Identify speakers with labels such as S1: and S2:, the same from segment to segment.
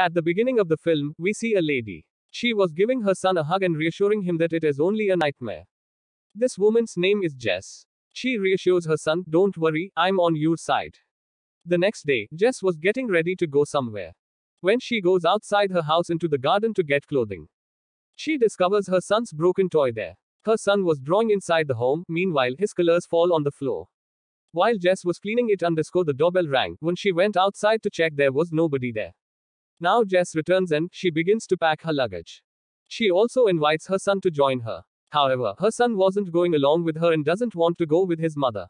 S1: At the beginning of the film, we see a lady. She was giving her son a hug and reassuring him that it is only a nightmare. This woman's name is Jess. She reassures her son, "Don't worry, I'm on your side." The next day, Jess was getting ready to go somewhere. When she goes outside her house into the garden to get clothing, she discovers her son's broken toy there. Her son was drawing inside the home, meanwhile, his colors fall on the floor. While Jess was cleaning it, the doorbell rang. When she went outside to check, there was nobody there. Now Jess returns and she begins to pack her luggage. She also invites her son to join her. However, her son wasn't going along with her and doesn't want to go with his mother.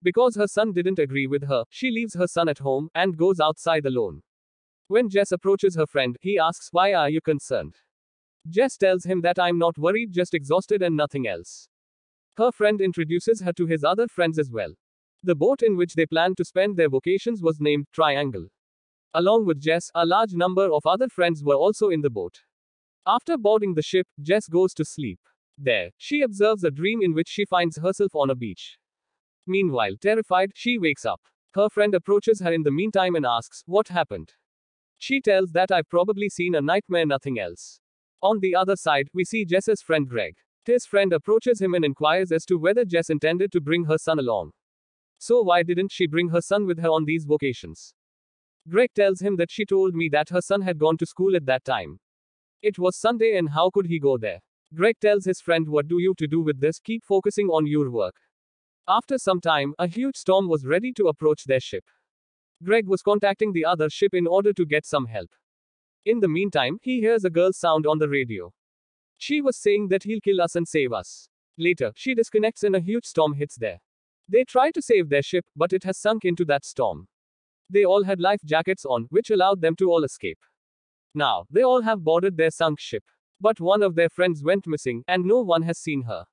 S1: Because her son didn't agree with her, she leaves her son at home and goes outside alone. When Jess approaches her friend, he asks, "Why are you concerned?" Jess tells him that, "I'm not worried, just exhausted and nothing else." Her friend introduces her to his other friends as well. The boat in which they planned to spend their vacations was named Triangle. Along with Jess, a large number of other friends were also in the boat. After boarding the ship, Jess goes to sleep. There, she observes a dream in which she finds herself on a beach. Meanwhile, terrified, she wakes up. Her friend approaches her in the meantime and asks, "What happened?" She tells that, "I've probably seen a nightmare, nothing else." On the other side, we see Jess's friend Greg. His friend approaches him and inquires as to whether Jess intended to bring her son along. So why didn't she bring her son with her on these vacations? Greg tells him that she told me that her son had gone to school at that time. It was Sunday and how could he go there? Greg tells his friend, "What do you to do with this? Keep focusing on your work." After some time, a huge storm was ready to approach their ship. Greg was contacting the other ship in order to get some help. In the meantime, he hears a girl's sound on the radio. She was saying that he'll kill us and save us. Later, she disconnects and a huge storm hits there. They try to save their ship, but it has sunk into that storm. They all had life jackets on, which allowed them to all escape. Now, they all have boarded their sunk ship. But one of their friends went missing, and no one has seen her.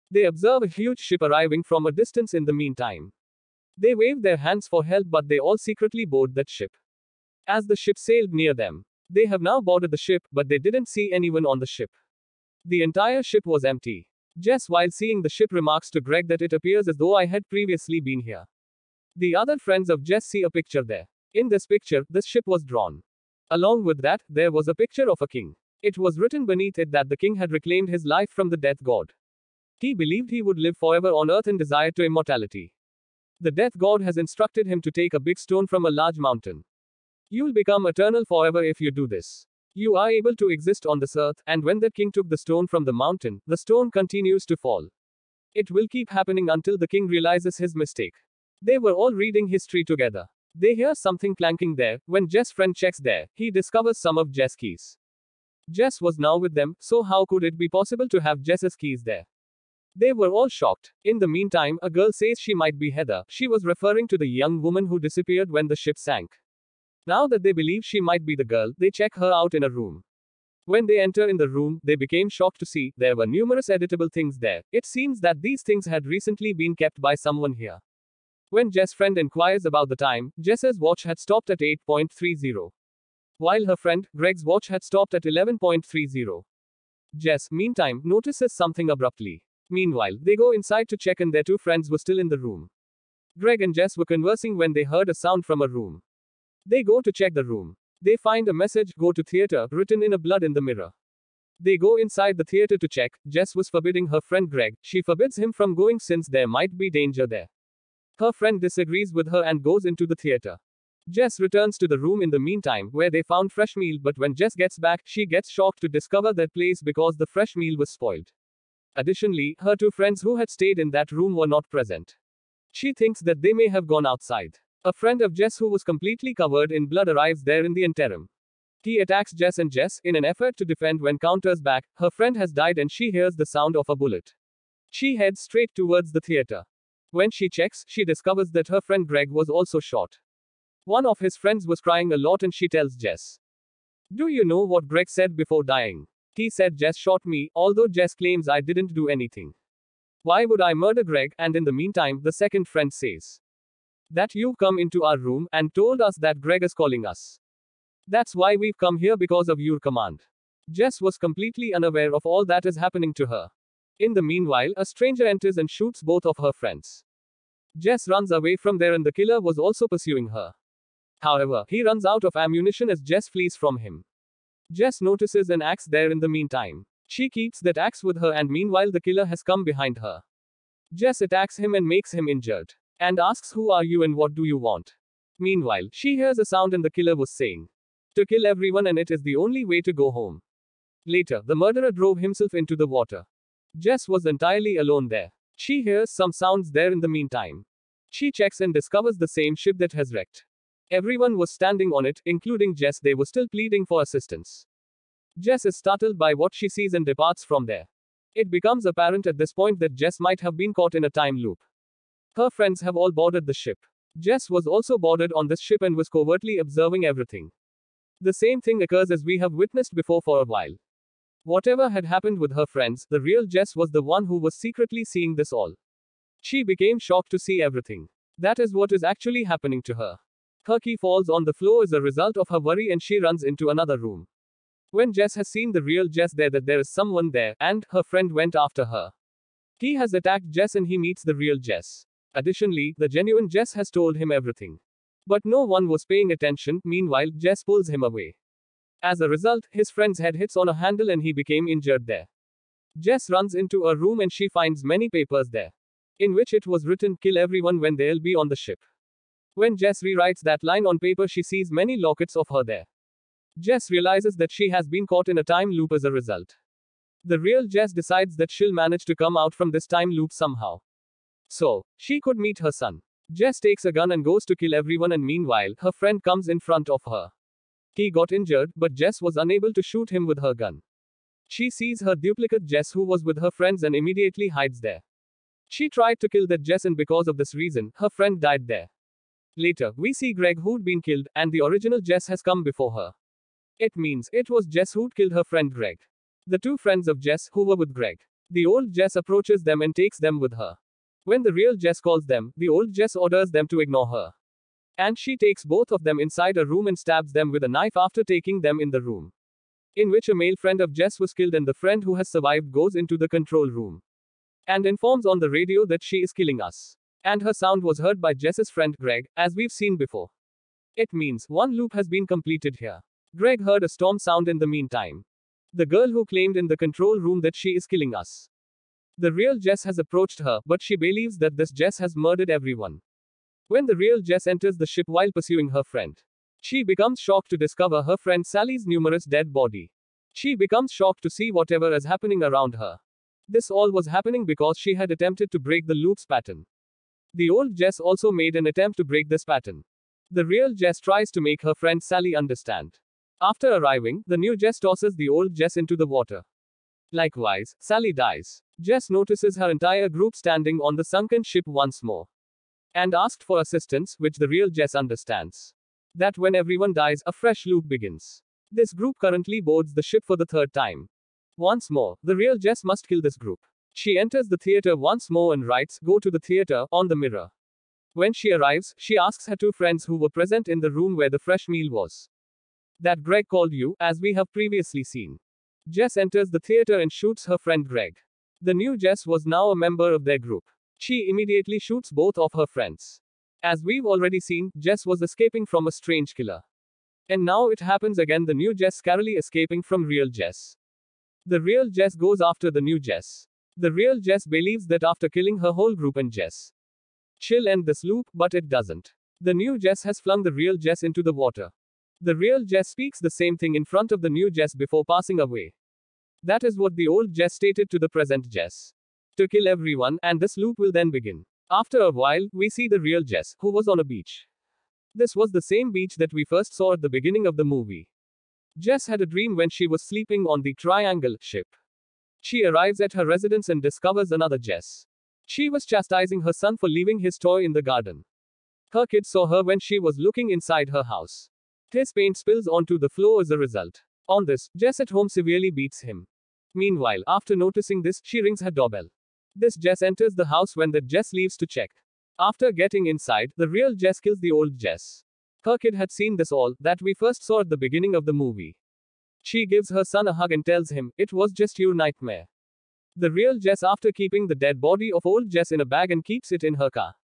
S1: They observe a huge ship arriving from a distance in the meantime. They wave their hands for help, but they all secretly board that ship. As the ship sailed near them, they have now boarded the ship, but they didn't see anyone on the ship. The entire ship was empty. Jess, while seeing the ship, remarks to Greg that it appears as though I had previously been here. The other friends of Jess see a picture there. In this picture, this ship was drawn. Along with that, there was a picture of a king. It was written beneath it that the king had reclaimed his life from the death god. He believed he would live forever on earth and desired to immortality. The death god has instructed him to take a big stone from a large mountain. You'll become eternal forever if you do this. You are able to exist on this earth, and when that king took the stone from the mountain, the stone continues to fall. It will keep happening until the king realizes his mistake. They were all reading history together. They hear something clanking there. When Jess' friend checks there, he discovers some of Jess' keys. Jess was now with them, so how could it be possible to have Jess's keys there? They were all shocked. In the meantime, a girl says she might be Heather. She was referring to the young woman who disappeared when the ship sank. Now that they believe she might be the girl, they check her out in a room. When they enter in the room, they became shocked to see there were numerous editable things there. It seems that these things had recently been kept by someone here. When Jess' friend inquires about the time, Jess's watch had stopped at 8:30. While her friend, Greg's watch had stopped at 11:30. Jess, meantime, notices something abruptly. Meanwhile, they go inside to check and their two friends were still in the room. Greg and Jess were conversing when they heard a sound from a room. They go to check the room. They find a message, "Go to theater," written in a blood in the mirror. They go inside the theater to check. Jess was forbidding her friend Greg. She forbids him from going since there might be danger there. Her friend disagrees with her and goes into the theater. Jess returns to the room in the meantime, where they found fresh meal, but when Jess gets back, she gets shocked to discover that place because the fresh meal was spoiled. Additionally, her two friends who had stayed in that room were not present. She thinks that they may have gone outside. A friend of Jess who was completely covered in blood arrives there in the interim. He attacks Jess and Jess, in an effort to defend, when counters back, her friend has died and she hears the sound of a bullet. She heads straight towards the theater. When she checks, she discovers that her friend Greg was also shot. One of his friends was crying a lot and she tells Jess, "Do you know what Greg said before dying? He said Jess shot me, although Jess claims I didn't do anything. Why would I murder Greg?" And in the meantime, the second friend says that you've come into our room and told us that Greg is calling us. That's why we've come here, because of your command. Jess was completely unaware of all that is happening to her. In the meanwhile, a stranger enters and shoots both of her friends. Jess runs away from there and the killer was also pursuing her. However, he runs out of ammunition as Jess flees from him. Jess notices an axe there in the meantime. She keeps that axe with her, and meanwhile the killer has come behind her. Jess attacks him and makes him injured, and asks, "Who are you and what do you want?" Meanwhile, she hears a sound and the killer was saying, "To kill everyone, and it is the only way to go home." Later, the murderer drove himself into the water. Jess was entirely alone there. She hears some sounds there in the meantime. She checks and discovers the same ship that has wrecked. Everyone was standing on it, including Jess. They were still pleading for assistance. Jess is startled by what she sees and departs from there. It becomes apparent at this point that Jess might have been caught in a time loop. Her friends have all boarded the ship. Jess was also boarded on this ship and was covertly observing everything. The same thing occurs as we have witnessed before for a while. Whatever had happened with her friends, the real Jess was the one who was secretly seeing this all. She became shocked to see everything. That is what is actually happening to her. Her key falls on the floor as a result of her worry, and she runs into another room. When Jess has seen the real Jess there, that there is someone there, and her friend went after her. He has attacked Jess and he meets the real Jess. Additionally, the genuine Jess has told him everything. But no one was paying attention. Meanwhile, Jess pulls him away. As a result, his friend's head hits on a handle and he became injured there. Jess runs into a room and she finds many papers there, in which it was written, "Kill everyone when they'll be on the ship." When Jess rewrites that line on paper, she sees many lockets of her there. Jess realizes that she has been caught in a time loop as a result. The real Jess decides that she'll manage to come out from this time loop somehow, so she could meet her son. Jess takes a gun and goes to kill everyone, and meanwhile, her friend comes in front of her. He got injured, but Jess was unable to shoot him with her gun. She sees her duplicate Jess, who was with her friends, and immediately hides there. She tried to kill that Jess, and because of this reason, her friend died there. Later, we see Greg, who'd been killed, and the original Jess has come before her. It means it was Jess who'd killed her friend Greg. The two friends of Jess, who were with Greg. The old Jess approaches them and takes them with her. When the real Jess calls them, the old Jess orders them to ignore her. And she takes both of them inside a room and stabs them with a knife after taking them in the room, in which a male friend of Jess was killed, and the friend who has survived goes into the control room and informs on the radio that she is killing us. And her sound was heard by Jess's friend Greg, as we've seen before. It means one loop has been completed here. Greg heard a storm sound in the meantime. The girl who claimed in the control room that she is killing us. The real Jess has approached her, but she believes that this Jess has murdered everyone. When the real Jess enters the ship while pursuing her friend, she becomes shocked to discover her friend Sally's numerous dead body. She becomes shocked to see whatever is happening around her. This all was happening because she had attempted to break the loop's pattern. The old Jess also made an attempt to break this pattern. The real Jess tries to make her friend Sally understand. After arriving, the new Jess tosses the old Jess into the water. Likewise, Sally dies. Jess notices her entire group standing on the sunken ship once more, and asked for assistance, which the real Jess understands. That when everyone dies, a fresh loop begins. This group currently boards the ship for the third time. Once more, the real Jess must kill this group. She enters the theater once more and writes, "Go to the theater," on the mirror. When she arrives, she asks her two friends who were present in the room where the fresh meal was, that Greg called you, as we have previously seen. Jess enters the theater and shoots her friend Greg. The new Jess was now a member of their group. She immediately shoots both of her friends. As we've already seen, Jess was escaping from a strange killer. And now it happens again, the new Jess scarily escaping from real Jess. The real Jess goes after the new Jess. The real Jess believes that after killing her whole group and Jess, she'll end this loop, but it doesn't. The new Jess has flung the real Jess into the water. The real Jess speaks the same thing in front of the new Jess before passing away. That is what the old Jess stated to the present Jess. To kill everyone, and this loop will then begin. After a while, we see the real Jess, who was on a beach. This was the same beach that we first saw at the beginning of the movie. Jess had a dream when she was sleeping on the Triangle ship. She arrives at her residence and discovers another Jess. She was chastising her son for leaving his toy in the garden. Her kid saw her when she was looking inside her house. His paint spills onto the floor as a result. On this, Jess at home severely beats him. Meanwhile, after noticing this, she rings her doorbell. This Jess enters the house when that Jess leaves to check. After getting inside, the real Jess kills the old Jess. Her kid had seen this all, that we first saw at the beginning of the movie. She gives her son a hug and tells him, "It was just your nightmare." The real Jess, after keeping the dead body of old Jess in a bag and keeps it in her car.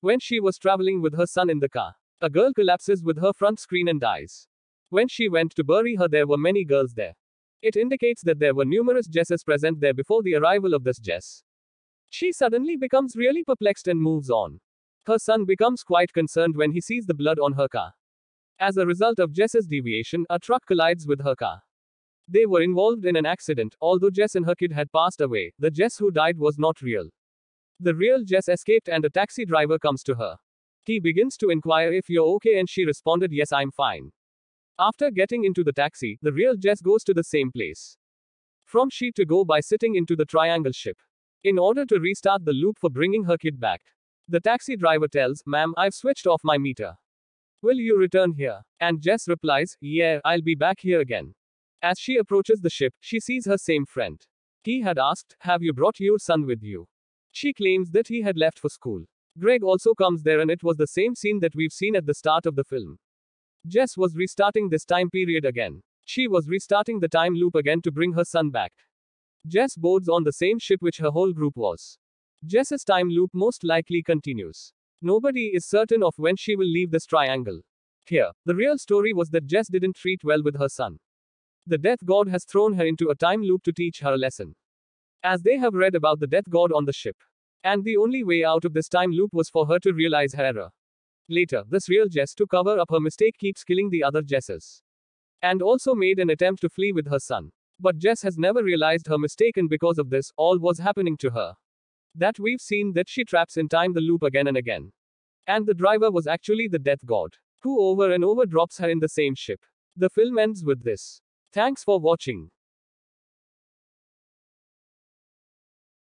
S1: When she was traveling with her son in the car, A girl collapses with her front screen and dies. When she went to bury her, there were many girls there. It indicates that there were numerous Jesses present there before the arrival of this Jess. She suddenly becomes really perplexed and moves on. Her son becomes quite concerned when he sees the blood on her car. As a result of Jess's deviation, a truck collides with her car. They were involved in an accident. Although Jess and her kid had passed away, the Jess who died was not real. The real Jess escaped and a taxi driver comes to her. He begins to inquire if you're okay and she responded, yes, I'm fine. After getting into the taxi, the real Jess goes to the same place. From she to go by sitting into the triangle ship. In order to restart the loop for bringing her kid back. The taxi driver tells, ma'am, I've switched off my meter. Will you return here? And Jess replies, yeah, I'll be back here again. As she approaches the ship, she sees her same friend. He had asked, have you brought your son with you? She claims that he had left for school. Greg also comes there and it was the same scene that we've seen at the start of the film. Jess was restarting this time period again. She was restarting the time loop again to bring her son back. Jess boards on the same ship which her whole group was. Jess's time loop most likely continues. Nobody is certain of when she will leave this triangle. Here, the real story was that Jess didn't treat well with her son. The death god has thrown her into a time loop to teach her a lesson. As they have read about the death god on the ship. And the only way out of this time loop was for her to realize her error. Later, this real Jess, to cover up her mistake, keeps killing the other Jesses. And also made an attempt to flee with her son. But Jess has never realized her mistake, and because of this, all was happening to her. That we've seen that she traps in time the loop again and again. And the driver was actually the death god, who over and over drops her in the same ship. The film ends with this. Thanks for watching.